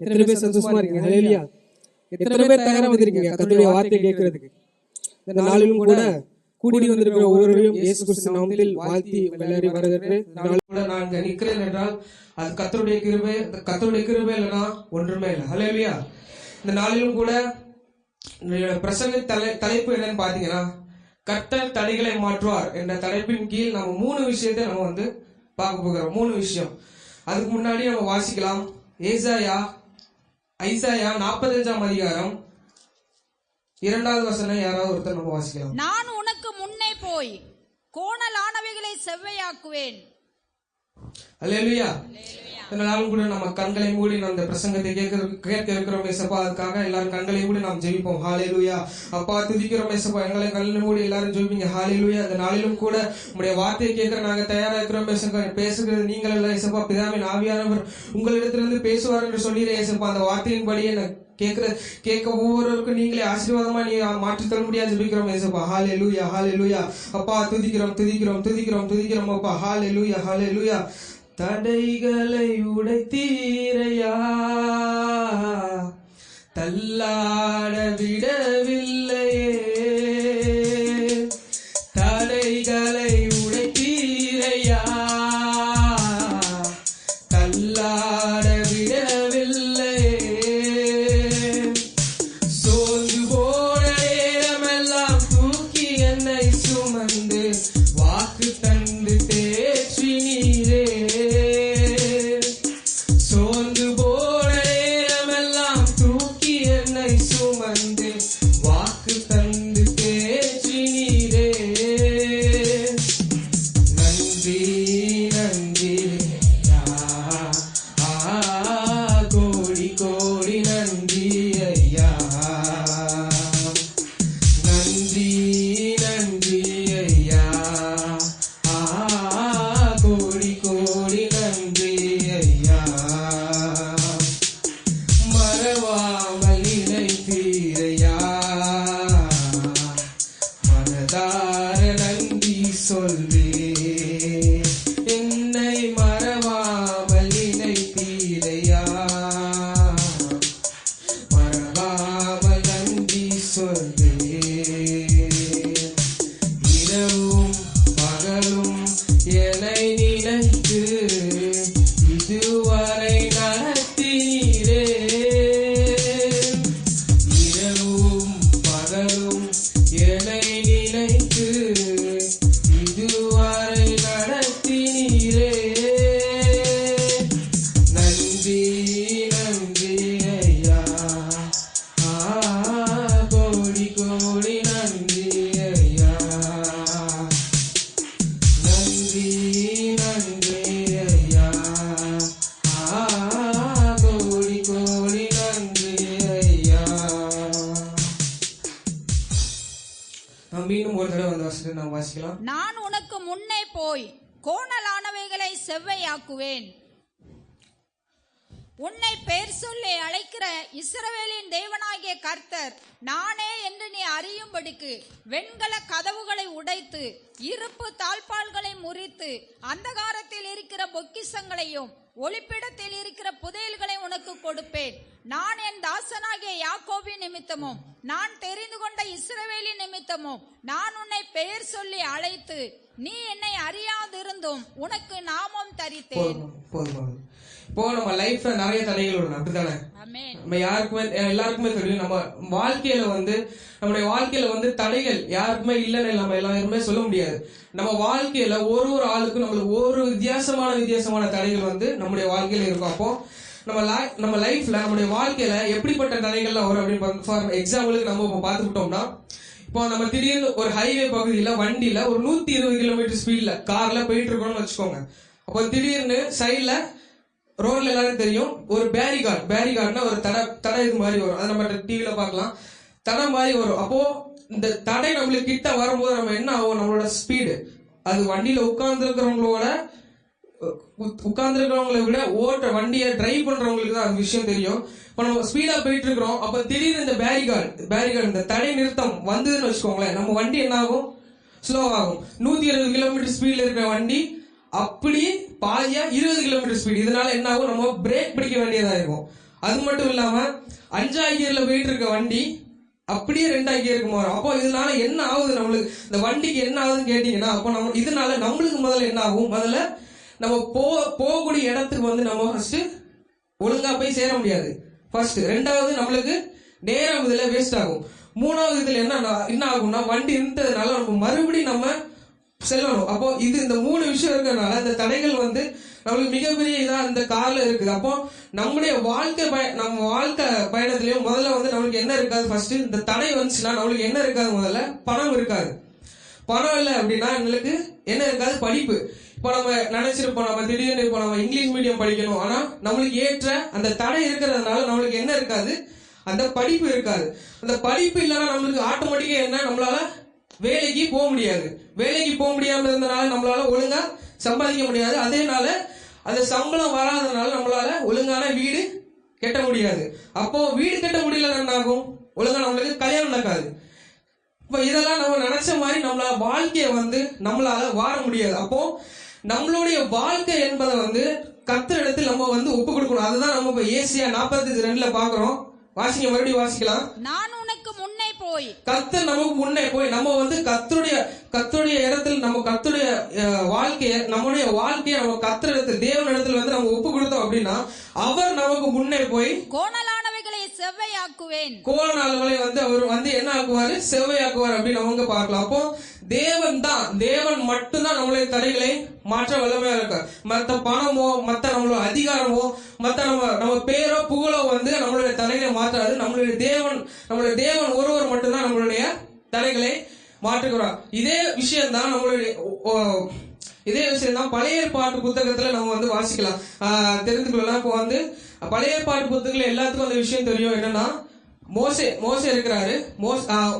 எத்தனை பேர் சந்தோஷமா இருக்கீங்க? ஹல்லேலூயா. எத்தனை பேர் தயாரா வந்திருக்கீங்க கர்த்தருடைய வார்த்தை கேட்கிறதுக்கு? இந்த நாளிலும் கூட கூடி வந்திருக்கிற ஒவ்வொருவரையும் இயேசு கிறிஸ்து நாமத்தில் வாழ்த்தி விளையாடி வரவேற்கிறேன். நான் இங்க நிற்கிறேன் என்றால் அது கர்த்தருடைய கிருபை. கர்த்தருடைய கிருபை இல்லைன்னா ஒன்றுமே இல்லை. ஹல்லேலூயா. இந்த நாளிலும் கூட பிரசங்க தலைப்பு என்னன்னு பாத்தீங்கன்னா, கர்த்தர் தடைகளை மாற்றுவார் என்ற தலைப்பின் கீழ் நம்ம 3 விஷயத்தை நம்ம பார்க்க போகிறோம். 3 விஷயம். அதுக்கு முன்னாடி நம்ம வாசிக்கலாம். ஐசாயா 45ஆம் அதிகாரம் 2வது வசனம் யாராவது ஒருத்தர் நம்ம வாசிக்கலாம். நான் உனக்கு முன்னே போய் கோணலானவைகளை செவ்வையாக்குவேன். அல்லேலூயா. இதனாலும் கூட நம்ம கண்களை மூடி நம்ம பிரசங்கத்தை கேட்க இருக்கிறோம் ஏசப்பா. அதுக்காக எல்லாரும் கண்களை மூடி நாம் ஜெபிப்போம். ஹல்லேலூயா. அப்பா துதிக்கிறோம் ஏசப்பா. எங்களை கண்களை மூடி எல்லாரும் ஜெபிப்பீங்க. ஹல்லேலூயா. இந்த நாளிலும் கூட உங்களுடைய வார்த்தையை கேட்கிற நாங்க தயாரா இருக்கிறோம். பேசுகிறது நீங்கள் எல்லாம் ஏசப்பா. பிதாவின் ஆவியானவர் உங்களிடத்திலிருந்து பேசுவார் என்று சொல்லிடுற ஏசப்பா. அந்த வார்த்தையின்படியே கேட்க ஒவ்வொருவருக்கும் நீங்களே ஆசீர்வாதமா நீ மாற்றி தர முடியாது ஜெபிக்கிறோம் ஏசப்பா. ஹல்லேலூயா. ஹல்லேலூயா. அப்பா துதிக்கிறோம் அப்பா. ஹல்லேலூயா. ஹல்லேலூயா. தடைகளை உடைத்தீரையா, தள்ளாட விடவில்லையே. தடைகளை உடைத்தீரையா, தள்ளாட விடவில்லையே. சோர்ந்து போன நேரமெல்லாம் தூக்கி என்னை சுமந்து வாக்கு தந்து தேற்றினீரே. சோர்ந்து போன நேரமெல்லாம் தூக்கி என்னை சுமந்து வாக்கு தந்து தேற்றினீரே. நன்றி நன்றி கோடி கோடி நன்றி ஐயா. நன்றி நன்றி ஐயா. கோடி கோடி நன்றி ஐயா. மறவாமல் நினைத்தீரையா, மனதார நன்றி சொல்வே. என்னை மறவாமல் நினைத்தீரையா, மறவாமல் நன்றி சொல்வே. இரவும் பகலும் என்னை நினைத்து இதுவரை நடத்தினீரே. இரவும் பகலும் என்னை நினைத்து இதுவரை நடத்தினீரே. நன்றி நன்றி ஐயா. கோடி கோடி நன்றி ஐயா. நன்றி நன்றி ஐயா. கோடி கோடி நன்றி ஐயா. நாம் மீண்டும் ஒரு தடவை அந்த வசனத்தை நாம் வாசிக்கலாம். நான் உனக்கு முன்னே போய் கோணலானவைகளை செவ்வையாக்குவேன். உன்னை பெயர் சொல்லி அழைக்கிற இஸ்ரவேலின் தேவனாகிய கர்த்தர் நானே என்று நீ அறியும்படிக்கு வெண்கல கதவுகளை உடைத்து இருப்பு தாழ்பால்களை முறித்து அந்தகாரத்தில் இருக்கிற பொக்கிஷங்களையும் ஒளிப்பிடத்தில் இருக்கிற புதையல்களை உனக்கு கொடுப்பேன். நான் என் தாசனாகிய யாக்கோபின் நிமித்தமும் நான் தெரிந்து கொண்ட இஸ்ரவேலின் நிமித்தமும் நான் உன்னை பெயர் சொல்லி அழைத்து நீ என்னை அறியாதிருந்தும் உனக்கு நாமம் தரித்தேன். இப்போ நம்ம லைஃப்ல நிறைய தடைகள் வரும், அப்படித்தானே? நம்ம எல்லாருக்குமே தெரியும். நம்ம வாழ்க்கையில நம்முடைய வாழ்க்கையில தடைகள் யாருக்குமே இல்லைன்னு நம்ம எல்லாருமே சொல்ல முடியாது. நம்ம வாழ்க்கையில ஒரு ஆளுக்கும் நம்மளுக்கு ஒரு வித்தியாசமான தடைகள் நம்முடைய வாழ்க்கையில இருக்கும். அப்போ நம்ம லைஃப்ல நம்முடைய வாழ்க்கையில எப்படிப்பட்ட தடைகள்லாம் வரும் அப்படின்னு ஃபார் எக்ஸாம்பிளுக்கு நம்ம இப்போ பார்த்துக்கிட்டோம்னா, இப்போ நம்ம திடீர்னு ஒரு ஹைவே பகுதியில வண்டியில ஒரு 120 கிலோமீட்டர் ஸ்பீட்ல கார்ல போயிட்டு இருக்கோம்னு வச்சுக்கோங்க. அப்போ திடீர்னு சைட்ல ரோட்ல எல்லாரும் தெரியும் ஒரு பேரிகார்ட்னா ஒரு தடை இது மாதிரி வரும். அதை நம்ம டிவில பார்க்கலாம். தடை மாதிரி வரும். அப்போ இந்த தடை நம்மளுக்கு கிட்ட வரும்போது நம்ம என்ன ஆகும், நம்மளோட ஸ்பீடு அது வண்டியில உட்கார்ந்துருக்கிறவங்களை விட வண்டியை டிரைவ் பண்றவங்களுக்கு தான் அது விஷயம் தெரியும். இப்ப நம்ம ஸ்பீடா போயிட்டு இருக்கிறோம். அப்ப திடீர்னு இந்த பேரிகார்டு இந்த தடை நிறுத்தம் வந்ததுன்னு வச்சுக்கோங்களேன், நம்ம வண்டி என்ன ஆகும், ஸ்லோ ஆகும். 120 கிலோமீட்டர் ஸ்பீட்ல இருக்கிற வண்டி அப்படி பாதியா 20 கிலோமீட்டர் ஸ்பீட். இதனால என்ன ஆகும், நம்ம பிரேக் பிடிக்க வேண்டியதா இருக்கும். அது மட்டும் இல்லாம 5ஆம் கியர்ல போயிட்டு இருக்க வண்டி அப்படியே 2ஆம் கியருக்கு மாறும். அப்போ இதனால என்ன ஆகுது, நம்மளுக்கு இந்த வண்டிக்கு என்ன ஆகுதுன்னு கேட்டீங்கன்னா, அப்போ நம்ம இதனால நம்மளுக்கு முதல்ல என்ன ஆகும், முதல்ல நம்ம போகக்கூடிய இடத்துக்கு வந்து நம்ம ஃபர்ஸ்ட் ஒழுங்கா போய் சேர முடியாது. ஃபர்ஸ்ட். ரெண்டாவது, நம்மளுக்கு நேரம் இதுல வேஸ்ட் ஆகும். மூணாவது, இதுல என்ன ஆகும்னா, வண்டி இருந்ததுனால நம்ம மறுபடியும் நம்ம செல்லணும். அப்போ இந்த 3 விஷயம் இருக்கிறதுனால இந்த தடைகள் வந்து நம்மளுக்கு மிகப்பெரிய இதா இந்த கார்ல இருக்குது. அப்போ நம்முடைய நம்ம வாழ்க்கை பயணத்திலயும் முதல்ல வந்து நம்மளுக்கு என்ன இருக்காது, ஃபர்ஸ்ட் இந்த தடை வந்துச்சுன்னா நம்மளுக்கு என்ன இருக்காது, முதல்ல பணம் இருக்காது. பணம் இல்லை அப்படின்னா எங்களுக்கு என்ன இருக்காது, படிப்பு. இப்போ நம்ம நினைச்சிருப்போம், நம்ம திடீர்னு இப்போ நம்ம இங்கிலீஷ் மீடியம் படிக்கணும், ஆனா நம்மளுக்கு ஏற்ற அந்த தடை இருக்கிறதுனால நம்மளுக்கு என்ன இருக்காது, அந்த படிப்பு இருக்காது. அந்த படிப்பு இல்லைன்னா நம்மளுக்கு ஆட்டோமேட்டிக்கா என்ன, நம்மளால வேலைக்கு போக முடியாது. வேலைக்கு போக முடியாம இருந்தனால நம்மளால ஒழுங்கா சம்பாதிக்க முடியாது. அதேனால அந்த சம்பளம் வராதனால நம்மளால ஒழுங்கான வீடு கட்ட முடியாது. அப்போ வீடு கட்ட முடியல என்ன ஆகும், ஒழுங்கா நம்மளுக்கு கல்யாணம் நடக்காது. இப்ப இதெல்லாம் நம்ம நினைச்ச மாதிரி நம்மளால வாழ்க்கைய வந்து நம்மளால வாழ முடியாது. அப்போ நம்மளுடைய வாழ்க்கை என்பதை வந்து கர்த்தர் இடத்தில் நம்ம வந்து ஒப்பு கொடுக்கணும். அதுதான் நம்ம இப்ப ஏசியா 45:2 பாக்குறோம். வாசிங்க, மறுபடியும் வாசிக்கலாம். நான் உனக்கு முன்னே போய், கர்த்தர் நமக்கு முன்னே போய், நம்ம வந்து கர்த்தருடைய இடத்தில் நம்ம கர்த்தருடைய வாழ்க்கைய, நம்முடைய வாழ்க்கையை நம்ம கர்த்தர் இடத்தில், தேவன் இடத்துல வந்து நம்ம ஒப்பு கொடுத்தோம் அப்படின்னா அவர் நமக்கு முன்னே போய் கோணலானவைகளை செவ்வையாக்குவேன். கோணலானவைகளை வந்து அவர் வந்து என்ன ஆக்குவாரு, செவ்வையாக்குவார் அப்படின்னு அவங்க பார்க்கலாம். அப்போ தேவன் மட்டும்தான் நம்மளுடைய தடைகளை மாற்ற வல்லமையா இருக்கார். மற்ற பணமோ, மற்ற நம்மளோட அதிகாரமோ, மற்ற நம்ம பேரோ புகழோ வந்து நம்மளுடைய தடைகளை மாற்றாது. நம்மளுடைய தேவன் ஒருவர் மட்டும்தான் நம்மளுடைய தடைகளை மாற்றுகிறார். இதே விஷயம் தான் பழைய ஏற்பாட்டு புத்தகத்துல நம்ம வந்து வாசிக்கலாம், தெரிந்து கொள்ளலாம். இப்போ வந்து பழைய ஏற்பாட்டு புத்தகத்துல எல்லாத்துக்கும் அந்த விஷயம் தெரியும். என்னன்னா, மோசே இருக்கிறாரு.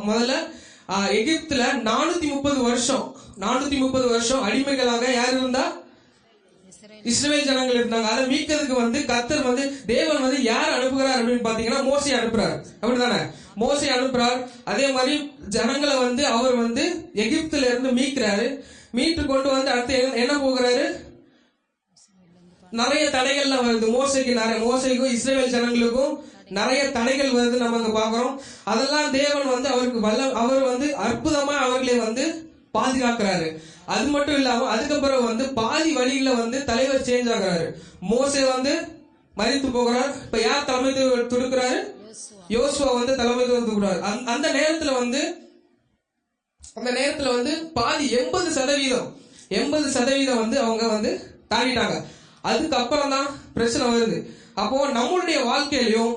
முதல்ல எகிப்துல 430 வருஷம் அடிமைகளாக யார் இருந்தா, இஸ்ரவேல் ஜனங்கள் இருந்தாங்க. அதை மீட்கிறதுக்கு வந்து கர்த்தர் வந்து தேவன் வந்து யார் அனுப்புகிறார் அப்படின்னு பாத்தீங்கன்னா மோசே அனுப்புறாரு. அப்படிதானே, மோசே அனுப்புறார். அதே மாதிரி ஜனங்களை வந்து அவர் வந்து எகிப்துல இருந்து மீட்டு கொண்டு வந்து அடுத்து என்ன போகிறாரு, நிறைய தடைகள்லாம் வருது. மோசைக்கும் இஸ்ரவேல் ஜனங்களுக்கும் நிறைய தடைகள் வருது நம்ம அங்க பாக்குறோம். அதெல்லாம் தேவன் வந்து அவர் வந்து அற்புதமா அவர்களை வந்து பாதுகாக்கிறாரு. அது மட்டும் இல்லாம அதுக்கப்புறம் வந்து பாதி வழியில வந்து தலைவர் சேஞ்ச் ஆகுறாரு. மோசே வந்து மரித்து போகிறார். இப்ப யார் தலைமைத்துவம் கொடுக்கிறாரு, யோசுவா வந்து தலைமைத்துவம் கொடுக்கிறார். அந்த நேரத்துல வந்து பாதி 80% வந்து அவங்க வந்து தாண்டிட்டாங்க. அதுக்கப்புறம் தான் பிரச்சனை வருது. அப்போ நம்மளுடைய வாழ்க்கையிலையும்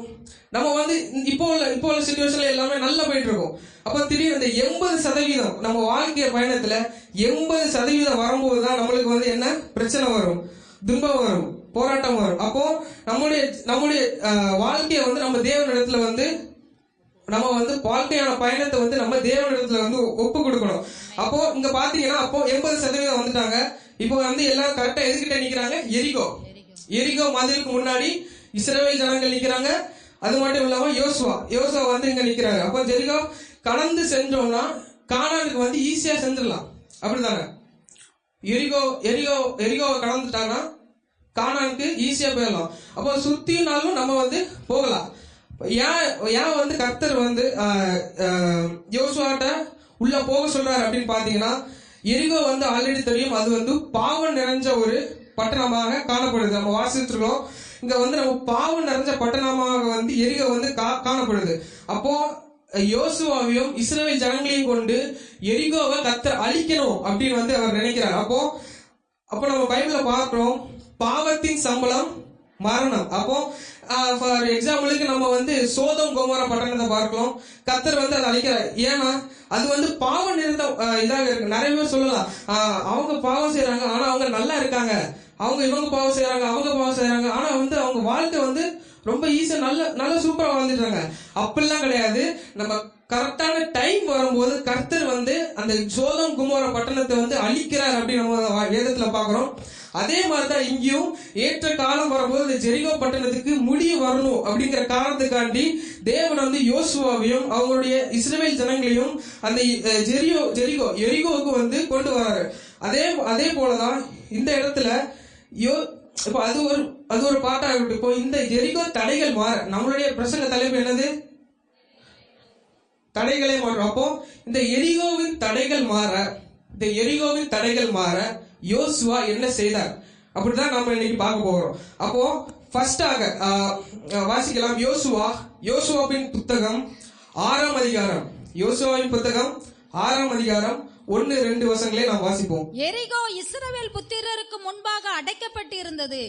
நம்ம வந்து இப்போ உள்ள சிச்சுவேஷன்ல எல்லாமே நல்லா போயிட்டு இருக்கோம். அப்போ திடீர்னு இந்த 80% நம்ம வாழ்க்கை பயணத்துல 80% வரும்போதுதான் நம்மளுக்கு வந்து என்ன பிரச்சனை வரும், துன்பம் வரும், போராட்டம் வரும். அப்போ நம்முடைய வாழ்க்கையை வந்து நம்ம தேவனிடத்துல வந்து நம்ம வந்து வாழ்க்கையான பயணத்தை வந்து நம்ம தேவனிடத்துல வந்து ஒப்பு கொடுக்கணும். அப்போ இங்க பாத்தீங்கன்னா அப்போ 80% வந்துட்டாங்க. இப்போ வந்து எல்லாரும் கரெக்டா எதுக்கிட்ட நிக்கிறாங்க, எரிகோ மதிலுக்கு முன்னாடி இஸ்ரவேல் ஜனங்கள் நிக்கிறாங்க. அது மட்டும் இல்லாம யோசுவா வந்து இங்க நிக்கிறாங்க. அப்போ ஜெரிகோ கடந்து சென்றோம்னா கானானுக்கு வந்து ஈஸியா செஞ்சிடலாம். அப்படிதானே, எரிகோ கடந்துட்டாங்கன்னா கானானுக்கு ஈஸியா போயிடலாம். அப்போ சுத்தினாலும் நம்ம வந்து போகலாம். ஏன் வந்து கர்த்தர் வந்து யோசுவாட்ட உள்ள போக சொல்றாரு அப்படின்னு பாத்தீங்கன்னா, எரிகோ வந்து ஆல்ரெடி தெரியும், அது வந்து பாவம் நிறைஞ்ச ஒரு பட்டணமாக காணப்படுது. நம்ம வாசிச்சிருக்கோம். இங்க வந்து நம்ம பாவம் நிறைஞ்ச பட்டணமாக வந்து எரிகோ வந்து காணப்படுது. அப்போ யோசுவாவையும் இஸ்ரவேல் ஜனங்களையும் கொண்டு எரிகோவை கர்த்தர் அழிக்கணும் அப்படின்னு வந்து அவர் நினைக்கிறார். அப்போ நம்ம பைபிள்ல பார்க்கிறோம், பாவத்தின் சம்பளம் மரணம். அப்போ ஃபார் எக்ஸாம்பிளுக்கு நம்ம வந்து சோதம் கோமோரா பட்டணத்தை பார்க்கலாம். கர்த்தர் வந்து அதை அழிக்கிறார். ஏன்னா அது வந்து பாவம் நிறைந்த இதாக இருக்கு. நிறைய பேர் சொல்லலாம், அவங்க பாவம் செய்யறாங்க ஆனா அவங்க நல்லா இருக்காங்க, இவங்க பாவம் செய்யறாங்க, அவங்க பாவம் செய்யறாங்க, ஆனா வந்து அவங்க வாழ்க்கை வந்து ரொம்ப ஈஸியா நல்ல சூப்பரா வாழ்ந்துட்டாங்க. அப்படிலாம் கிடையாது. நம்ம கரெக்டான டைம் வரும்போது கர்த்தர் வந்து அந்த சோதம் குமோர பட்டணத்தை வந்து அழிக்கிறார் அப்படின்னு நம்ம வேதத்துல பாக்குறோம். அதே மாதிரிதான் இங்கேயும் ஏற்ற காலம் வரும்போது இந்த ஜெரிகோ பட்டணத்துக்கு முடிவு வரணும் அப்படிங்கிற காரணத்துக்காண்டி தேவன் வந்து யோசுவாவையும் அவங்களுடைய இஸ்ரவேல் ஜனங்களையும் அந்த எரிகோவுக்கு வந்து கொண்டு வராரு. அதே போலதான் இந்த இடத்துல இப்ப அது அது ஒரு பாட்டா இருக்கட்டும். இப்போ இந்த எரிகோ தடைகள் மாற, நம்மளுடைய பிரசங்க தலைப்பு என்னது? தடைகளை மாறும். அப்போ இந்த எரிகோவின் தடைகள் மாற யோசுவா என்ன செய்தார் அப்படிதான் நம்ம இன்னைக்கு பார்க்க போகிறோம். அப்போ ஃபர்ஸ்டாக வாசிக்கலாம். யோசுவாவின் புத்தகம் 6ஆம் அதிகாரம். யோசுவாவின் புத்தகம் 6ஆம் அதிகாரம் 1-2 வசனங்களை நாம் வாசிப்போம். எரிகோ இஸ்ரவேல் புத்திரருக்கு முன்பாக அடைக்கப்பட்டிருந்தது.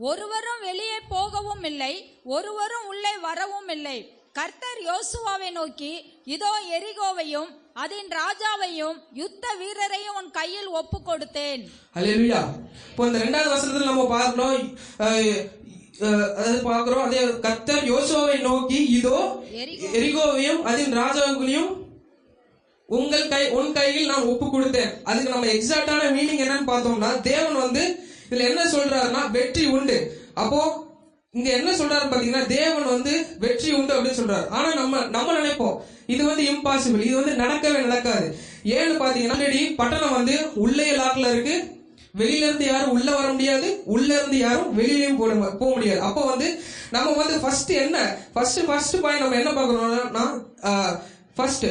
ஒருவரும் வெளியே போகவும் இல்லை, ஒருவரும் உள்ளே வரவும் இல்லை. கர்த்தர் யோசுவாவை நோக்கி, இதோ எரிகோவையும் அதன் ராஜாவையும் யுத்த வீரரையும் உன் கையில் ஒப்பு கொடுத்தேன். அல்லேலூயா. இப்போ இந்த 2வது வசனத்துல நம்ம பார்க்கிறோம் அதே கர்த்தர் யோசுவாவை நோக்கி, இதோ எரிகோவையும் அதன் ராஜாவையும் உன் கையில் நான் ஒப்பு கொடுத்தேன். அதுக்கு நம்ம எக்ஸாக்டான மீனிங் என்னன்னு பார்த்தோம்னா, தேவன் வந்து இதுல என்ன சொல்றாருன்னா வெற்றி உண்டு. அப்போ இங்க என்ன சொல்றாரு பாத்தீங்கன்னா, தேவன் வந்து வெற்றி உண்டு அப்படின்னு சொல்றாரு. ஆனா நம்ம நினைப்போம் இது வந்து இம்பாசிபிள், இது வந்து நடக்கவே நடக்காது. ஏன்னு பாத்தீங்கன்னா, பட்டணம் வந்து உள்ளே லாக்ல இருக்கு, வெளியில இருந்து யாரும் உள்ள வர முடியாது, உள்ள இருந்து யாரும் வெளியிலயும் போக முடியாது. அப்போ வந்து நம்ம வந்து ஃபர்ஸ்ட் பாயிண்ட் நம்ம என்ன பார்க்கணும்னா, ஃபர்ஸ்ட்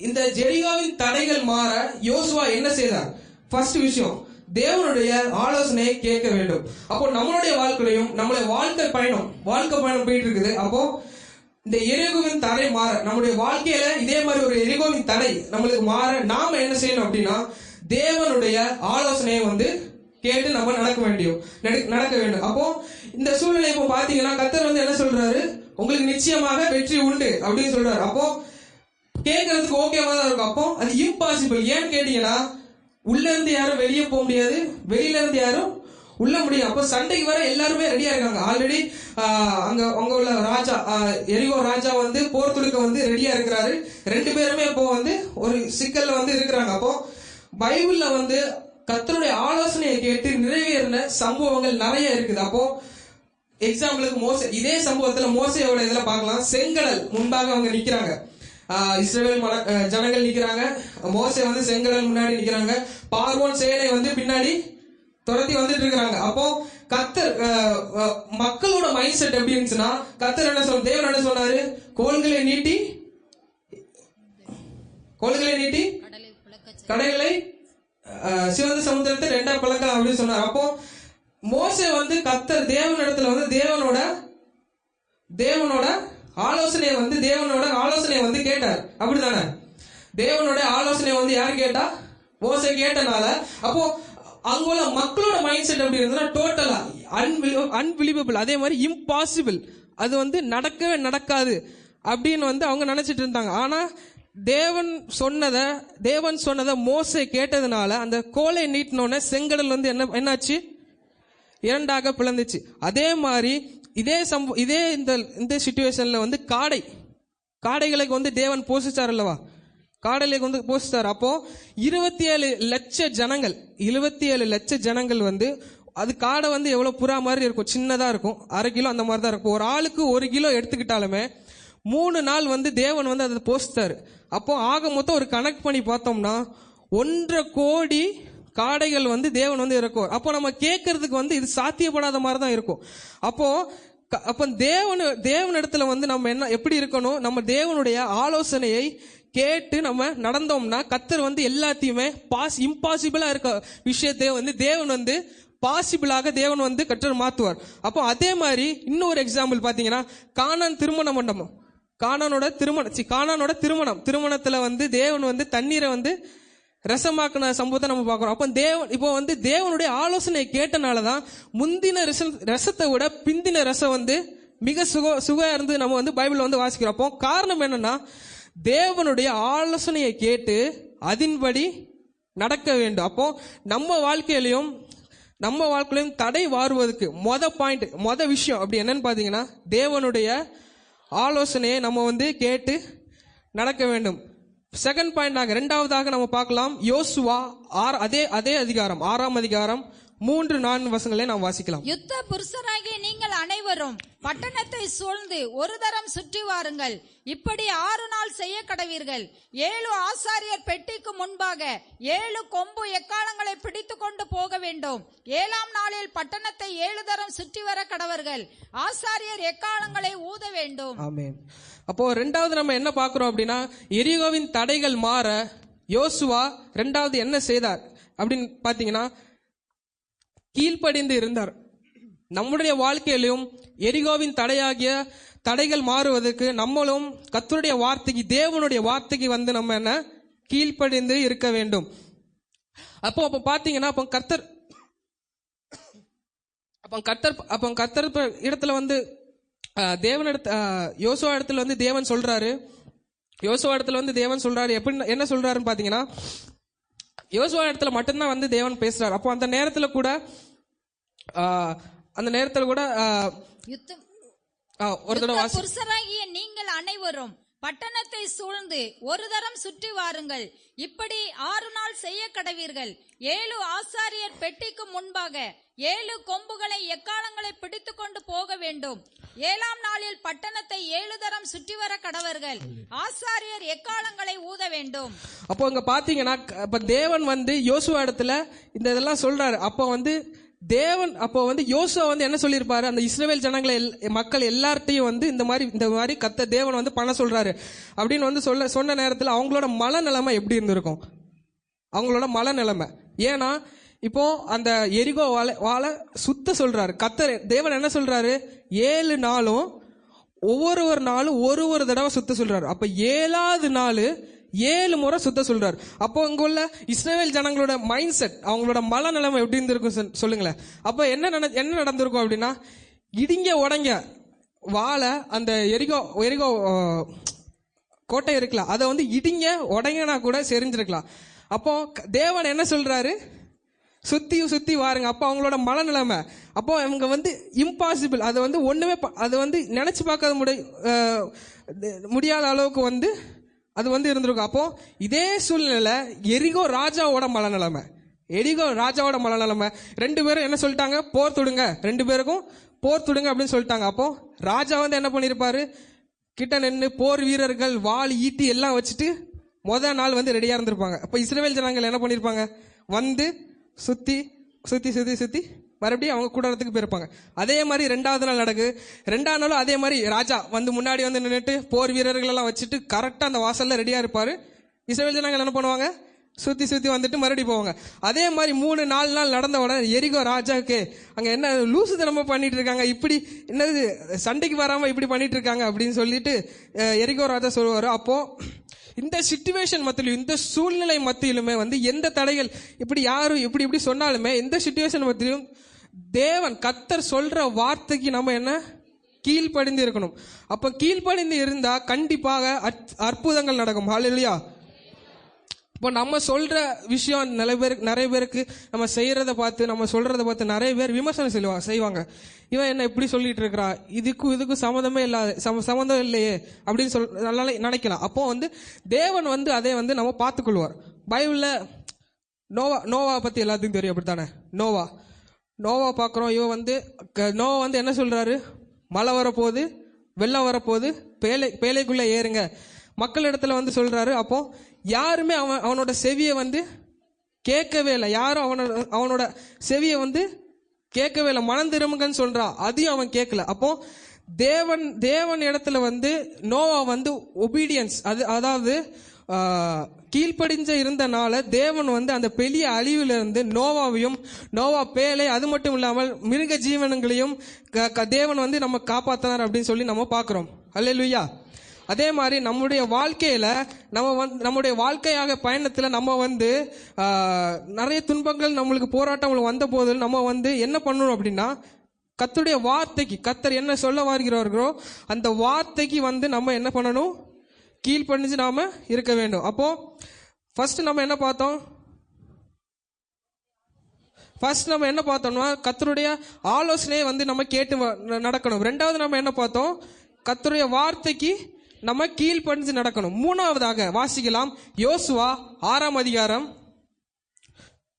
இந்த ஜெரிகோவின் தடைகள் மாற யோசுவா என்ன செய்தார்? ஃபர்ஸ்ட் விஷயம், தேவனுடைய ஆலோசனையை கேட்க வேண்டும். அப்போ நம்மளுடைய வாழ்க்கையிலும் நம்மளுடைய வாழ்க்கை பயணம் போயிட்டு இருக்குது. அப்போ இந்த எரிகோவின் தடை மாற, நம்முடைய வாழ்க்கையில இதே மாதிரி ஒரு எரிகோவின் தடை நம்மளுக்கு மாற நாம என்ன செய்யணும் அப்படின்னா, தேவனுடைய ஆலோசனையை வந்து கேட்டு நம்ம நடக்க வேண்டும். அப்போ இந்த சூழ்நிலை இப்போ பாத்தீங்கன்னா, கர்த்தர் வந்து என்ன சொல்றாரு? உங்களுக்கு நிச்சயமாக வெற்றி உண்டு அப்படின்னு சொல்றாரு. அப்போ கேட்கறதுக்கு ஓகேவா தான் இருக்கும். அப்போ அது இம்பாசிபிள். ஏன்னு கேட்டீங்கன்னா, உள்ள இருந்து யாரும் வெளியே போக முடியாது, வெளியில இருந்து யாரும் உள்ள முடியும். அப்போ சண்டைக்கு வர எல்லாருமே ரெடியா இருக்காங்க. ஆல்ரெடி அங்க உள்ள ராஜா, எரிகோ ராஜா வந்து போர் தொடுக்க வந்து ரெடியா இருக்கிறாரு. 2 பேருமே இப்போ வந்து ஒரு சிக்கல்ல வந்து இருக்கிறாங்க. அப்போ பைபிள்ல வந்து கர்த்தருடைய ஆலோசனையை கேட்டு நிறைவேறின சம்பவங்கள் நிறைய இருக்குது. அப்போ எக்ஸாம்பிளுக்கு மோசே, இதே சம்பவத்துல மோசேயோட இதுல பார்க்கலாம். செங்கடல் முன்பாக அவங்க நிக்கிறாங்க, இஸ்ரவேல் ஜனங்கள் நிக்கிறாங்க, மோசே வந்து செங்கடல் முன்னாடி நிக்கிறாங்க, பார்வோன் சேனை வந்து பின்னாடி துரத்தி வந்துட்டு இருக்காங்க. அப்போ கர்த்தர் மக்களோட மைண்ட் செட் எப்படி இருந்துச்சுன்னா, கர்த்தர் என்ன சொன்ன, தேவன் என்ன சொன்னாரு? கோல்களை நீட்டி கடைகளை சிவந்த சமுத்திரத்தை 2ஆ பிளக்கலாம் அப்படின்னு சொன்னார். அப்போ மோசே வந்து கர்த்தர் தேவன் இடத்துல வந்து தேவனோட ஆலோசனையை வந்து கேட்டார். அப்படித்தானே? தேவனோட ஆலோசனையை வந்து யாரு கேட்டா? மோசே கேட்டனால அப்போ அங்குள்ள மக்களோட மைண்ட் செட் எப்படி இருந்ததுன்னா, டோட்டலா அன்பிலீவபிள், அதே மாதிரி இம்பாசிபிள், அது வந்து நடக்கவே நடக்காது அப்படின்னு வந்து அவங்க நினைச்சிட்டு இருந்தாங்க. ஆனா தேவன் சொன்னதை மோசே கேட்டதுனால அந்த கோலை நீட்டினோட செங்கடல் வந்து என்னாச்சு? 2ஆக பிளந்துச்சு. அதே மாதிரி இதே இந்த சிச்சுவேஷன்ல வந்து காடைகளுக்கு வந்து தேவன் போஷிச்சார் அல்லவா? காடைகளுக்கு வந்து போஷிச்சார். அப்போ 27 லட்ச ஜனங்கள் வந்து, அது காடை வந்து எவ்வளவு புறா மாதிரி இருக்கும், சின்னதா இருக்கும், 1/2 கிலோ அந்த மாதிரி தான் இருக்கும். ஒரு ஆளுக்கு 1 கிலோ எடுத்துக்கிட்டாலுமே 3 நாள் வந்து தேவன் வந்து அதை போஷித்தாரு. அப்போ ஆக மொத்தம் ஒரு கனெக்ட் பண்ணி பார்த்தோம்னா 1.5 கோடி காடைகள் வந்து தேவன் வந்து இருக்கும். அப்போ நம்ம கேட்கறதுக்கு வந்து இது சாத்தியப்படாத மாதிரி தான் இருக்கும். அப்போ தேவன் இடத்துல வந்து நம்ம என்ன எப்படி இருக்கணும்? நம்ம தேவனுடைய ஆலோசனையை கேட்டு நம்ம நடந்தோம்னா, கர்த்தர் வந்து எல்லாத்தையுமே இம்பாசிபிளா இருக்க விஷயத்தை வந்து தேவன் வந்து பாசிபிளாக தேவன் வந்து கர்த்தர் மாத்துவார். அப்போ அதே மாதிரி இன்னொரு எக்ஸாம்பிள் பாத்தீங்கன்னா, கானானோட திருமணத்துல வந்து தேவன் வந்து தண்ணீரை வந்து ரசமாக்கின சம்பவத்தை நம்ம பார்க்கிறோம். அப்போ இப்போ வந்து தேவனுடைய ஆலோசனையை கேட்டனாலதான் முந்தின ரசத்தை விட பிந்தின ரசம் வந்து மிக சுகா இருந்து நம்ம வந்து பைபிள் வந்து வாசிக்கிறோம். அப்போ காரணம் என்னன்னா, தேவனுடைய ஆலோசனையை கேட்டு அதன்படி நடக்க வேண்டும். அப்போ நம்ம வாழ்க்கையிலையும் தடை வாருவதற்கு மொத விஷயம் அப்படி என்னன்னு பாத்தீங்கன்னா, தேவனுடைய ஆலோசனையை நம்ம வந்து கேட்டு நடக்க வேண்டும். செகண்ட் பாயிண்டாக 2ஆவதாக நம்ம பார்க்கலாம், யோசுவா அதே அதிகாரம் 6ஆம் அதிகாரம் 3-4 வசனங்களை நாம் வாசிக்கலாம். யுத்த புருஷராகிய நீங்கள் அனைவரும் பட்டணத்தை சூழ்ந்து ஒரு தரம் சுற்றி வாருங்கள். இப்படி 6 நாள் செய்ய கடவீர்கள். 7 ஆசாரியர் பெட்டிக்கு முன்பாக 7 கொம்பு எக்காலங்களை பிடித்து கொண்டு போக வேண்டும். 7ஆம் நாளில் பட்டணத்தை 7 தரம் சுற்றி வர கடவர்கள். ஆசாரியர் எக்காலங்களை ஊத வேண்டும். ஆமென். அப்போ ரெண்டாவது நம்ம என்ன பார்க்கிறோம் அப்படின்னா, எரிகோவின் தடைகள் மாற யோசுவா ரெண்டாவது என்ன செய்தார் அப்படின்னு பாத்தீங்கன்னா, கீழ்ப்படிந்து இருந்தார். நம்முடைய வாழ்க்கையிலும் எரிகோவின் தடைகள் மாறுவதற்கு நம்மளும் கர்த்தருடைய வார்த்தைக்கு, தேவனுடைய வார்த்தைக்கு வந்து நம்ம என்ன கீழ்ப்படிந்து இருக்க வேண்டும். அப்போ பாத்தீங்கன்னா கர்த்தர் இடத்துல வந்து யோசுவா இடத்துல வந்து தேவன் சொல்றாரு. எப்படி என்ன சொல்றாருன்னு பாத்தீங்கன்னா, யோசுவா இடத்துல மட்டும்தான் வந்து தேவன் பேசுறாரு. அப்போ அந்த நேரத்துல கூட ஒரு தடவை புருஷராகிய நீங்கள் அனைவரும் பட்டணத்தை சூழ்ந்து ஒரு தரம் சுற்றி வாருங்கள். இப்படி 6 நாள் செய்ய கடவீர்கள். 7 ஆசாரியர் பெட்டிக்கு முன்பாக 7 கொம்புகளை எக்காலங்களை பிடித்து கொண்டு போக வேண்டும். 7ஆம் நாளில் பட்டணத்தை 7 தரம் சுற்றி வர கடவர்கள். ஆசாரியர் எக்காலங்களை ஊத வேண்டும். அப்போ இங்க பாத்தீங்கன்னா, தேவன் வந்து யோசுவா இடத்துல இந்த இதெல்லாம் சொல்றாரு. அப்போ வந்து யோசுவா வந்து என்ன சொல்லியிருப்பாரு, அந்த இஸ்ரவேல் ஜனங்களை மக்கள் எல்லார்ட்டையும் வந்து இந்த மாதிரி தேவன் வந்து பண்ண சொல்றாரு அப்படின்னு வந்து சொன்ன நேரத்தில் அவங்களோட மனநிலைமை எப்படி இருந்திருக்கும்? அவங்களோட மனநிலைமை. ஏன்னா இப்போ அந்த எரிகோ வாழை சுத்த சொல்றாரு தேவன். என்ன சொல்றாரு, 7 நாளும் ஒவ்வொரு நாளும் ஒரு தடவை சுத்த சொல்றாரு. அப்ப 7ஆவது நாள் 7 முறை சுத்த சொல்றாரு. அப்போ அங்க உள்ள இஸ்ரவேல் ஜனங்களோட மைண்ட் செட், அவங்களோட மனநிலைமை எப்படி இருந்திருக்கும் சொல்லுங்களேன். அப்ப என்ன நடந்திருக்கும் அப்படின்னா, இடிங்க உடைங்க வாழை, அந்த எரிகோ கோட்டை இருக்கலாம், அதை வந்து இடிங்க உடைங்கனா கூட செறிஞ்சிருக்கலாம். அப்போ தேவன் என்ன சொல்றாரு, சுத்தி வாருங்க. அப்போ அவங்களோட மனநிலைமை, அப்போ அவங்க வந்து இம்பாசிபிள், அதை வந்து அதை வந்து நினைச்சு பார்க்க முடியாத அளவுக்கு வந்து அது வந்து இருந்திருக்கும். அப்போ இதே சூழ்நிலை எரிகோ ராஜாவோட மனநிலைமை. 2 பேரும் என்ன சொல்லிட்டாங்க, போர் தொடுங்க, 2 பேருக்கும் போர் தொடுங்க அப்படின்னு சொல்லிட்டாங்க. அப்போ ராஜா வந்து என்ன பண்ணிருப்பாரு, கிட்ட நின்று போர் வீரர்கள் வாள் ஈட்டி எல்லாம் வச்சுட்டு முதல் நாள் வந்து ரெடியா இருந்திருப்பாங்க. அப்ப இஸ்ரவேல் ஜனங்கள் என்ன பண்ணிருப்பாங்க, வந்து சுத்தி மறுபடியும் அவங்க கூடாரத்துக்கு போயிருப்பாங்க. அதே மாதிரி 2வது நாள் நடக்கு. 2ஆம் நாளும் அதே மாதிரி ராஜா வந்து முன்னாடி வந்து நின்றுட்டு போர் வீரர்கள் எல்லாம் வச்சுட்டு கரெக்டா அந்த வாசல்ல ரெடியா இருப்பாரு. இஸ்ரவேல் ஜனங்கள் என்ன பண்ணுவாங்க, சுத்தி வந்துட்டு மறுபடியும் போவாங்க. அதே மாதிரி 3-4 நாள் நடந்த உடனே எரிகோ ராஜாவுக்கு அங்க என்ன லூசுத்தனமா பண்ணிட்டு இருக்காங்க, இப்படி என்னது சண்டைக்கு வராம இப்படி பண்ணிட்டு இருக்காங்க அப்படின்னு சொல்லிட்டு எரிகோ ராஜா சொல்லுவாரு. அப்போ இந்த சிச்சுவேஷன் மத்தியிலும், இந்த சூழ்நிலை மத்தியிலுமே வந்து எந்த தடைகள் இப்படி யாரும் இப்படி சொன்னாலுமே, எந்த சிச்சுவேஷன் மத்தியிலும் தேவன் கர்த்தர் சொல்ற வார்த்தைக்கு நம்ம என்ன கீழ்ப்படிந்து இருக்கணும். அப்ப கீழ்ப்படிந்து இருந்தா கண்டிப்பாக அற்புதங்கள் நடக்கும். ஹல்லேலூயா. இப்போ நம்ம சொல்ற விஷயம் நிறைய பேருக்கு நம்ம செய்யறத பார்த்து, நம்ம சொல்றத பார்த்து நிறைய பேர் விமர்சனம் செய்வாங்க. இவன் என்ன இப்படி சொல்லிட்டு இருக்கிறா, இதுக்கும் சம்மந்தம் இல்லையே அப்படின்னு நினைக்கலாம். அப்போ வந்து தேவன் வந்து அதை வந்து நம்ம பார்த்துக்கொள்வார். பைபிள்ல நோவா பத்தி எல்லாத்துக்கும் தெரியும், அப்படித்தானே? நோவா பார்க்குறோம். நோவா வந்து என்ன சொல்றாரு, மழை வரப்போகுது, வெள்ளம் வரப்போகுது, பேழைக்குள்ள ஏறுங்க மக்கள் இடத்துல வந்து சொல்றாரு. அப்போ யாருமே அவனோட செவியை வந்து கேட்கவே இல்லை. யாரும் அவனோட செவியை வந்து கேட்கவே இல்லை. மனம் திரும்புங்கன்னு சொல்றா, அதையும் அவன் கேட்கல. அப்போ தேவன் இடத்துல வந்து நோவா வந்து ஒபீடியன்ஸ், அதாவது கீழ்ப்படிஞ்ச இருந்தனால தேவன் வந்து அந்த பெரிய அழிவிலிருந்து நோவா பேழை, அது மட்டும் இல்லாமல் மிருக ஜீவனங்களையும் தேவன் வந்து நம்ம காப்பாத்தினார் அப்படின்னு சொல்லி நம்ம பார்க்கிறோம். அல்லேலூயா. அதே மாதிரி நம்முடைய வாழ்க்கையில நம்முடைய வாழ்க்கையாக பயணத்துல நம்ம வந்து நிறைய துன்பங்கள், நம்மளுக்கு போராட்டங்கள் வந்த போது நம்ம வந்து என்ன பண்ணணும் அப்படின்னா, கர்த்தருடைய வார்த்தைக்கு, கர்த்தர் என்ன சொல்ல வருகிறார்களோ அந்த வார்த்தைக்கு வந்து நம்ம என்ன பண்ணணும், கீழ்ப்படிஞ்சு நாம இருக்க வேண்டும். அப்போ ஃபர்ஸ்ட் நம்ம என்ன பார்த்தோம்னா கர்த்தருடைய ஆலோசனையை வந்து நம்ம கேட்டு நடக்கணும். 2வது நம்ம என்ன பார்த்தோம், கர்த்தருடைய வார்த்தைக்கு நம்ம கீழ்ப்படிஞ்சு நடக்கணும். 3வதாக வாசிக்கலாம், யோசுவா 6ஆம் அதிகாரம்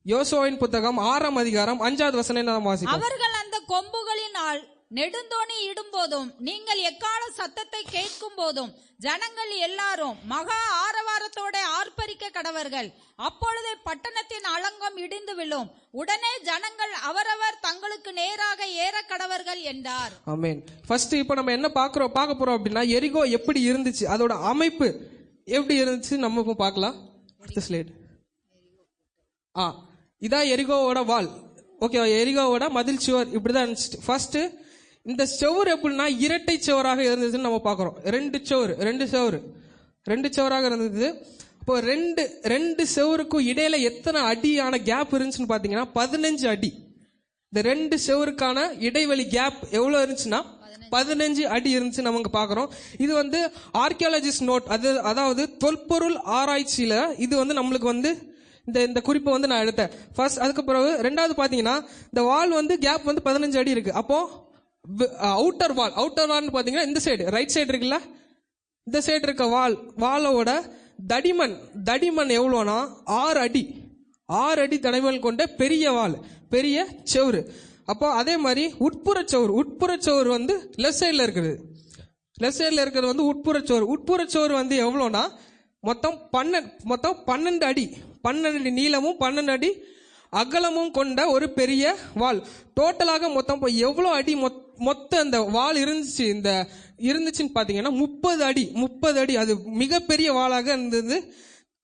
யோசுவாவின் புத்தகம் 6ஆம் அதிகாரம் 5வது வசனம் நாம் வாசிப்போம். அவர்கள் அந்த கொம்புகளினால் நெடுந்தோணி இடும்போதும் நீங்கள் எக்கால சத்தத்தை கேட்கும் போதும் ஜனங்கள் எல்லாரும் மகா ஆரவாரத்தோட ஆர்ப்பரிக்க கடவர்கள். அப்பொழுதே பட்டணத்தின் அலங்கம் இடிந்து விழும். உடனே ஜனங்கள் அவரவர் தங்களுக்கு நேராக ஏற கடவர்கள் என்றார். ஆமென். ஃபர்ஸ்ட் இப்போ நம்ம என்ன பார்க்க போறோம் அப்படின்னா, எரிகோ எப்படி இருந்துச்சு, அதோட அமைப்பு எப்படி இருந்துச்சு நம்ம இப்போ பார்க்கலாம். அடுத்த ஸ்லைட். இதான் எரிகோவோட வால். ஓகே, எரிகோவோட மதில் சுவர் இப்படிதான் இருந்துச்சு. ஃபர்ஸ்ட் இந்த சுவர் எப்படின்னா இரட்டை சுவராக இருந்ததுன்னு நம்ம பார்க்குறோம். ரெண்டு சுவராக இருந்தது. இப்போ ரெண்டு சுவருக்கும் இடையில எத்தனை அடியான கேப் இருந்துச்சுன்னு பார்த்தீங்கன்னா 15 அடி. இந்த ரெண்டு சுவருக்கான இடைவெளி கேப் எவ்வளோ இருந்துச்சுன்னா 15 அடி இருந்துச்சு நம்ம பார்க்குறோம். இது வந்து ஆர்கியாலஜிஸ்ட் நோட், அதாவது தொல்பொருள் ஆராய்ச்சியில இது வந்து நம்மளுக்கு வந்து இந்த குறிப்பை வந்து நான் எடுத்தேன் ஃபர்ஸ்ட். அதுக்கு பிறகு ரெண்டாவது பார்த்தீங்கன்னா இந்த வால் வந்து கேப் வந்து 15 அடி இருக்கு. அப்போ அவுட்டர் வால்னு பார்த்தீங்கன்னா இந்த சைடு ரைட் சைடு இருக்குல்ல, இந்த சைடு இருக்க வாலோட தடிமன் எவ்வளோனா 6 அடி தடிமன் கொண்ட பெரிய செவுரு. அப்போ அதே மாதிரி உட்புற செவுரு வந்து லெஃப்ட் சைடில் இருக்கிறது வந்து உட்புற செவுரு வந்து எவ்வளோனா மொத்தம் 12 அடி நீளமும் 12 அடி அகலமும் கொண்ட ஒரு பெரிய வால். டோட்டலாக மொத்தம் எவ்வளோ அடி மொத்த அந்த வால் இருந்துச்சுன்னு பார்த்தீங்கன்னா 30 அடி. அது மிகப்பெரிய வாளாக இருந்தது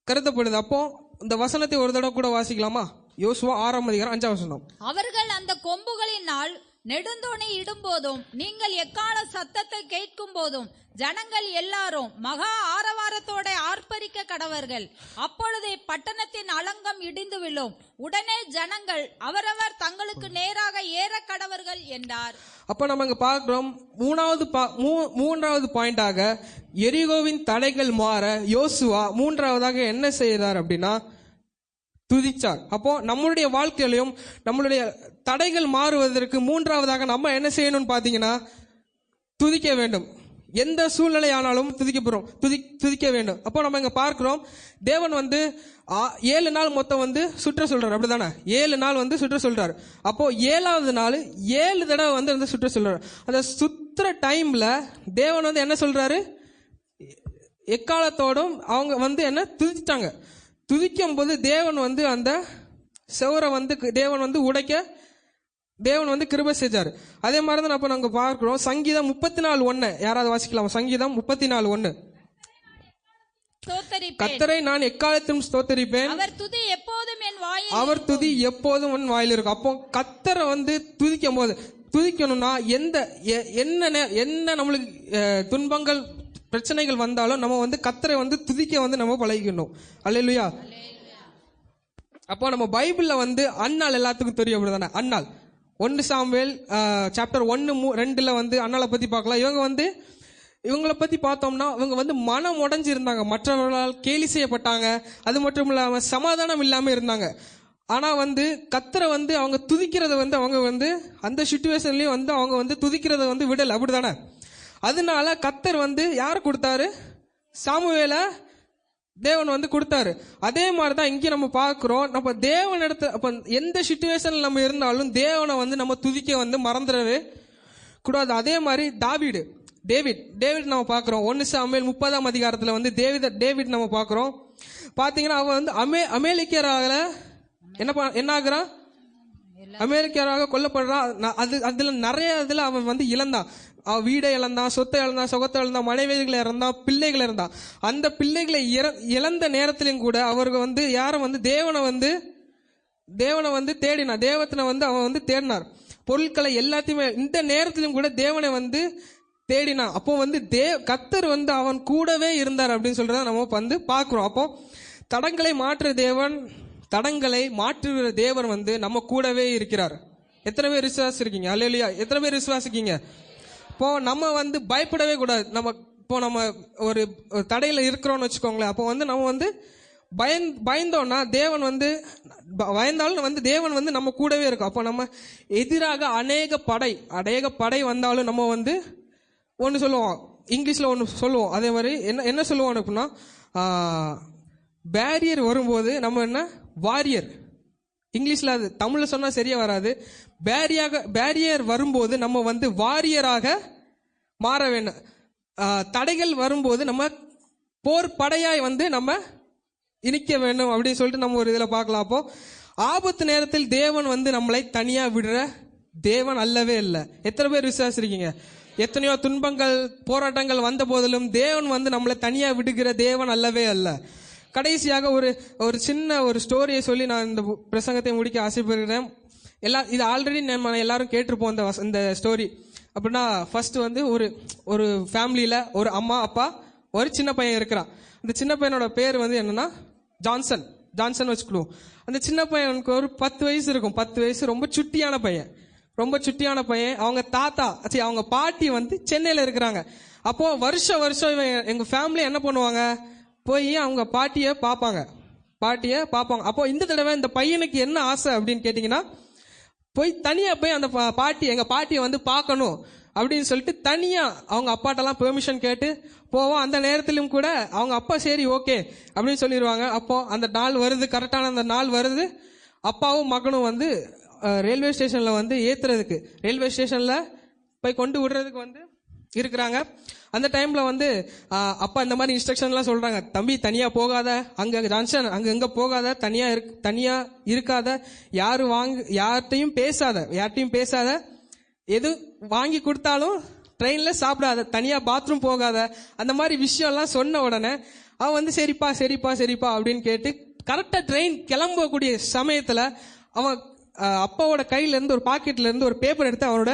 கருதப்படுது. அப்போ இந்த வசனத்தை ஒரு தடவை கூட வாசிக்கலாமா? யோசுவா 6ஆம் அதிகாரம் 5ஆம் வசனம். அவர்கள் அந்த கொம்புகளினால் நெடுந்தோணி இடும்போதும் நீங்கள் எக்கால சத்தத்தை கேட்கும் போதும் ஜனங்கள் எல்லாரும் மகா ஆரவாரத்தோட ஆர்ப்பரிக்க கடவர்கள். அப்பொழுதே பட்டணத்தின் அலங்கம் இடிந்து விழும். உடனே ஜனங்கள் அவரவர் தங்களுக்கு நேராக ஏற கடவர்கள் என்றார். அப்ப நம்ம இங்க பார்க்கிறோம் மூன்றாவது பாயிண்டாக எரிகோவின் தடைகள் மாற யோசுவா மூன்றாவதாக என்ன செய்தார் அப்படின்னா துதிச்சார். அப்போ நம்மளுடைய வாழ்க்கையிலையும் நம்மளுடைய தடைகள் மாறுவதற்கு மூன்றாவதாக நம்ம என்ன செய்யணும்னு பாத்தீங்கன்னா துதிக்க வேண்டும். எந்த சூழ்நிலை ஆனாலும் துதிக்க வேண்டும். அப்போ நம்ம இங்க பார்க்கிறோம் தேவன் வந்து 7 நாள் மொத்தம் வந்து சுற்ற சொல்றாரு, அப்படிதானே? 7 நாள் வந்து சுற்ற சொல்றாரு. அப்போ 7வது நாள் 7 தடவை வந்து சுற்ற சொல்றாரு. அந்த சுற்றுற டைம்ல தேவன் வந்து என்ன சொல்றாரு, எக்காலத்தோடும் அவங்க வந்து என்ன துதிச்சிட்டாங்க. துதிக்கும் போது தேவன் வந்து அந்த செவரை வந்து தேவன் வந்து உடைக்க தேவன் வந்து கிருபை செஞ்சாரு. அதே மாதிரி தான் அப்ப நாங்க பார்க்கிறோம். சங்கீதம் 34:1 யாராவது வாசிக்கலாம்? சங்கீதம் 34:1. கர்த்தரை நான் எக்காலத்திலும் ஸ்தோத்தரிப்பேன், அவர் துதி எப்போதும் என் வாயில் இருக்கும். அப்போ கர்த்தரை வந்து துதிக்கும் போது துதிக்கணும்னா என்ன நம்மளுக்கு துன்பங்கள் பிரச்சனைகள் வந்தாலும் நம்ம வந்து கர்த்தரை வந்து துதிக்க வந்து நம்ம பழகிக்கணும். அல்லேலூயா. அப்போ நம்ம பைபிள்ல வந்து அன்னாள் எல்லாத்துக்கும் தெரியும், அப்படிதானே? அன்னாள் 1 சாமுவேல் சாப்டர் 1:2 வந்து அன்னாளை பத்தி பார்க்கலாம். இவங்களை பத்தி பார்த்தோம்னா இவங்க வந்து மனம் உடைஞ்சு இருந்தாங்க, மற்றவர்களால் கேலி செய்யப்பட்டாங்க, அது மட்டும் இல்லாம சமாதானம் இல்லாம இருந்தாங்க. ஆனா வந்து கர்த்தரை வந்து அவங்க துதிக்கிறத வந்து அவங்க வந்து அந்த சிச்சுவேஷன்லயும் வந்து அவங்க வந்து துதிக்கிறத வந்து விடல, அப்படிதானே? அதனால கர்த்தர் வந்து யாரை கொடுத்தாரு? சாமுவேல தேவன் வந்து கொடுத்தாரு. அதே மாதிரிதான் இங்க நம்ம பார்க்கிறோம். நம்ம தேவன் அப்ப எந்த சிச்சுவேஷன்ல நம்ம இருந்தாலும் தேவனை வந்து நம்ம துதிக்க வந்து மறந்துடவே கூடாது. அதே மாதிரி டேவிட் நம்ம பார்க்கிறோம். 1 சாமுவேல் 30ஆம் அதிகாரத்துல வந்து டேவிட் நம்ம பார்க்கிறோம். பாத்தீங்கன்னா அவன் வந்து அமெரிக்கராக என்ன ஆகுறான்? அமெரிக்கராக கொல்லப்படுறான். அதுல நிறைய இதுல அவன் வந்து இழந்தான். வீடை இழந்தான், சொத்தை இழந்தான், சுகத்தை இழந்தான், மனைவிகளை இறந்தான், பிள்ளைகளை இறந்தான். அந்த பிள்ளைகளை இழந்த நேரத்திலும் கூட அவர்கள் வந்து யாரும் வந்து தேவனை வந்து தேடினார். தேவத்தினை வந்து அவன் வந்து தேடினார். பொருட்களை எல்லாத்தையுமே இந்த நேரத்திலும் கூட தேவனை வந்து தேடினான். அப்போ வந்து கர்த்தர் வந்து அவன் கூடவே இருந்தார் அப்படின்னு சொல்றத நம்ம வந்து பார்க்கிறோம். அப்போ தடங்களை மாற்றுகிற தேவன் வந்து நம்ம கூடவே இருக்கிறார். எத்தனை பேர் விசுவாசிருக்கீங்க? அல்லேலூயா. எத்தனை பேர் விசுவாசிக்கீங்க? இப்போ நம்ம வந்து பயப்படவே கூடாது. நம்ம ஒரு தடையில இருக்கிறோம்னு வச்சுக்கோங்களேன். அப்போ வந்து நம்ம வந்து பயந்தோம்னா தேவன் வந்து பயந்தாலும் வந்து தேவன் வந்து நம்ம கூடவே இருக்கும். அப்போ நம்ம எதிராக அநேக படை வந்தாலும் நம்ம வந்து ஒன்று சொல்லுவோம், இங்கிலீஷ்ல ஒன்று சொல்லுவோம். அதே மாதிரி என்ன சொல்லுவோம் அப்படின்னா, பேரியர் வரும்போது நம்ம என்ன வாரியர், இங்கிலீஷ்ல அது தமிழ்ல சொன்னா சரியா வராது. பேரியர் வரும்போது நம்ம வந்து வாரியராக மாற வேண்டும். தடைகள் வரும்போது நம்ம போர் படையாய் வந்து நம்ம இணைக்க வேண்டும் அப்படின்னு சொல்லிட்டு நம்ம ஒரு இதுல பார்க்கலாம். அப்போ ஆபத்து நேரத்தில் தேவன் வந்து நம்மளை தனியா விடுற தேவன் அல்லவே இல்லை. எத்தனை பேர் விசுவாசிருக்கீங்க? எத்தனையோ துன்பங்கள் போராட்டங்கள் வந்த போதிலும் தேவன் வந்து நம்மளை தனியா விடுகிற தேவன் அல்லவே அல்ல. கடைசியாக ஒரு சின்ன ஒரு ஸ்டோரியை சொல்லி நான் இந்த பிரசங்கத்தை முடிக்க ஆசைப்படுகிறேன். இது ஆல்ரெடி நம்ம எல்லாரும் கேட்டிருப்போம் இந்த ஸ்டோரி. அப்படின்னா ஃபர்ஸ்ட் வந்து ஒரு ஃபேமிலியில ஒரு அம்மா அப்பா ஒரு சின்ன பையன் இருக்கிறான். அந்த சின்ன பையனோட பேர் வந்து என்னன்னா ஜான்சன் வச்சுக்கிடுவோம். அந்த சின்ன பையனுக்கு ஒரு 10 வயசு இருக்கும். 10 வயசு, ரொம்ப சுட்டியான பையன். அவங்க தாத்தா அவங்க பாட்டி வந்து சென்னையில இருக்கிறாங்க. அப்போ வருஷம் எங்க ஃபேமிலி என்ன பண்ணுவாங்க, போய் அவங்க பாட்டியை பார்ப்பாங்க. அப்போ இந்த தடவை இந்த பையனுக்கு என்ன ஆசை அப்படின்னு கேட்டீங்கன்னா, தனியா போய் அந்த எங்க பாட்டியை வந்து பார்க்கணும் அப்படின்னு சொல்லிட்டு தனியா அவங்க அப்பாட்டெல்லாம் பெர்மிஷன் கேட்டு போவோம். அந்த நேரத்திலும் கூட அவங்க அப்பா சரி ஓகே அப்படின்னு சொல்லிடுவாங்க. அப்போ அந்த நாள் வருது, கரெக்டான அந்த நாள் வருது. அப்பாவும் மகனும் வந்து ரயில்வே ஸ்டேஷன்ல வந்து ஏத்துறதுக்கு, ரயில்வே ஸ்டேஷன்ல போய் கொண்டு விடுறதுக்கு வந்து இருக்கிறாங்க. அந்த டைம்ல வந்து அப்பா இந்த மாதிரி இன்ஸ்ட்ரக்ஷன்லாம் சொல்றாங்க, தம்பி தனியா போகாத, அங்க ஜான்சன் அங்க போகாத, தனியா இருக்காத, யார்கிட்டையும் பேசாத, எது வாங்கி கொடுத்தாலும் ட்ரெயின்ல சாப்பிடாத, தனியா பாத்ரூம் போகாத, அந்த மாதிரி விஷயம் எல்லாம் சொன்ன உடனே அவன் வந்து சரிப்பா அப்படின்னு கேட்டு கரெக்டா ட்ரெயின் கிளம்பக்கூடிய சமயத்துல அவன் அப்பாவோட கையில இருந்து ஒரு பாக்கெட்ல இருந்து ஒரு பேப்பர் எடுத்து அவனோட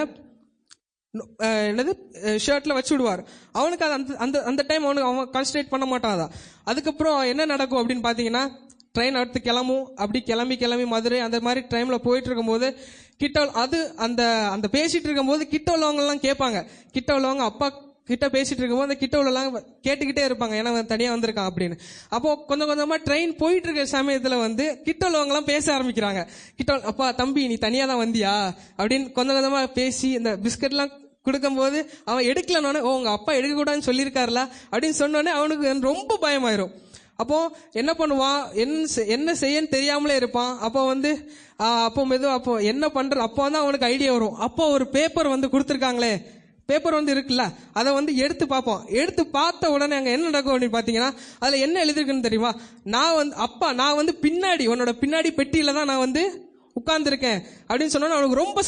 ஷர்ட்ல வச்சு விடுவார். அவனுக்கு அந்த டைம் அவன் கான்சன்ட்ரேட் பண்ண மாட்டான். அதுக்கப்புறம் என்ன நடக்கும் அப்படின்னு பாத்தீங்கன்னா, ட்ரெயின் அடுத்து கிளம்பும். அப்படி கிளம்பி மதுரை அந்த மாதிரி டைம்ல போயிட்டு இருக்கும் போது அந்த பேசிட்டு இருக்கும் போது கிட்ட உள்ளவங்க எல்லாம் கேட்பாங்க. கிட்ட உள்ளவங்க அப்பா கிட்ட பேசிட்டு இருக்கும்போது அந்த கிட்ட உள்ளவங்க கேட்டுக்கிட்டே இருப்பாங்க, ஏன்னா தனியா வந்திருக்கான் அப்படின்னு. அப்போ கொஞ்சம் கொஞ்சமா ட்ரெயின் போயிட்டு இருக்க சமயத்துல வந்து கிட்ட உள்ளவங்க எல்லாம் பேச ஆரம்பிக்கிறாங்க. அப்பா தம்பி நீ தனியா தான் வந்தியா அப்படின்னு கொஞ்சம் கொஞ்சமா பேசி இந்த பிஸ்கட் எல்லாம் கொடுக்கும் போது அவன் எடுக்கலன்னு, உங்க அப்பா எடுக்க கூடாதுன்னு சொல்லியிருக்காருல அப்படின்னு சொன்னோடனே அவனுக்கு ரொம்ப பயமாயிரும். அப்போ என்ன பண்ணுவான், என்ன செய்யன்னு தெரியாமலே இருப்பான். அப்போ வந்து அப்போ என்ன பண்ற, அப்போ வந்து அவனுக்கு ஐடியா வரும். அப்போ ஒரு பேப்பர் வந்து கொடுத்துருக்காங்களே, பேப்பர் வந்து இருக்குல்ல, அதை வந்து எடுத்து பார்ப்போம். எடுத்து பார்த்த உடனே அங்க என்ன நடக்கும் அப்படின்னு பாத்தீங்கன்னா, அதுல என்ன எழுதிருக்குன்னு தெரியுமா, நான் வந்து பின்னாடி உன்னோட பின்னாடி பெட்டியில தான் நான் வந்து உட்கார்ந்துருக்கேன் அப்படின்னு சொன்னா அவனுக்கு ரொம்ப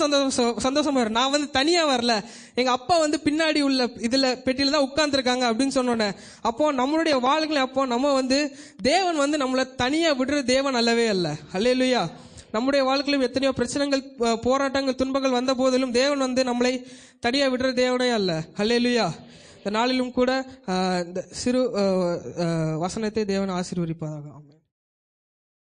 சந்தோஷமா வரும். நான் வந்து தனியா வரல, எங்க அப்பா வந்து பின்னாடி உள்ள இதுல பெட்டியில தான் உட்கார்ந்துருக்காங்க அப்படின்னு சொன்னோன்னே, அப்போ நம்மளுடைய வாழ்க்கையில அப்போ நம்ம வந்து தேவன் வந்து நம்மள தனியா விடுற தேவன் அல்லவே அல்ல. அல்லேலூயா. நம்முடைய வாழ்க்கையிலும் எத்தனையோ பிரச்சனைகள், போராட்டங்கள், துன்பங்கள் வந்த போதிலும் தேவன் வந்து நம்மளை தனியா விடுற தேவனே அல்ல. அல்லேலூயா. இந்த நாளிலும் கூட இந்த சிறு வசனத்தை தேவன் ஆசீர்வதிப்பதாக. ஆமென்.